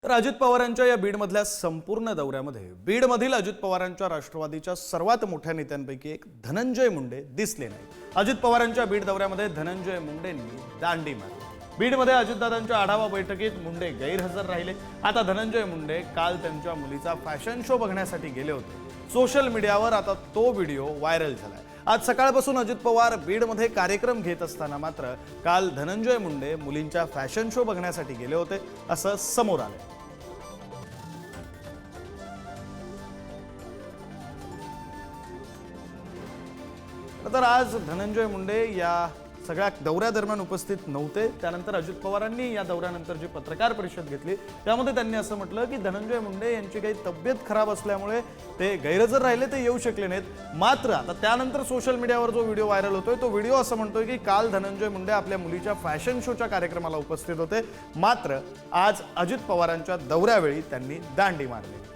तर अजित पवारांच्या या बीडमधल्या संपूर्ण दौऱ्यामध्ये बीडमधील अजित पवारांच्या राष्ट्रवादीच्या सर्वात मोठ्या नेत्यांपैकी एक धनंजय मुंडे दिसले नाही। अजित पवारांच्या बीड दौऱ्यामध्ये धनंजय मुंडेंनी दांडी मारली। बीडमध्ये अजितदादांच्या आढावा बैठकीत मुंडे गैरहजर राहिले। आता धनंजय मुंडे काल त्यांच्या मुलीचा फॅशन शो बघण्यासाठी गेले होते। सोशल मीडियावर आता तो व्हिडिओ व्हायरल झालाय। आज सकाळपासून अजित पवार बीडमध्ये कार्यक्रम घेत असताना मात्र काल धनंजय मुंडे मुलींच्या फॅशन शो बघण्यासाठी गेले होते असं समोर आलं। तर आज धनंजय मुंडे या सगळ्या दौऱ्यादरम्यान उपस्थित नव्हते। त्यानंतर अजित पवारांनी या दौऱ्यानंतर जी पत्रकार परिषद घेतली त्यामध्ये त्यांनी असं म्हटलं की धनंजय मुंडे यांची काही तब्येत खराब असल्यामुळे ते गैरहजर राहिले, ते येऊ शकले नाहीत। मात्र आता त्यानंतर सोशल मीडियावर जो व्हिडिओ व्हायरल होतोय तो व्हिडिओ असं म्हणतोय की काल धनंजय मुंडे आपल्या मुलीच्या फॅशन शोच्या कार्यक्रमाला उपस्थित होते, मात्र आज अजित पवारांच्या दौऱ्यावेळी त्यांनी दांडी मारली।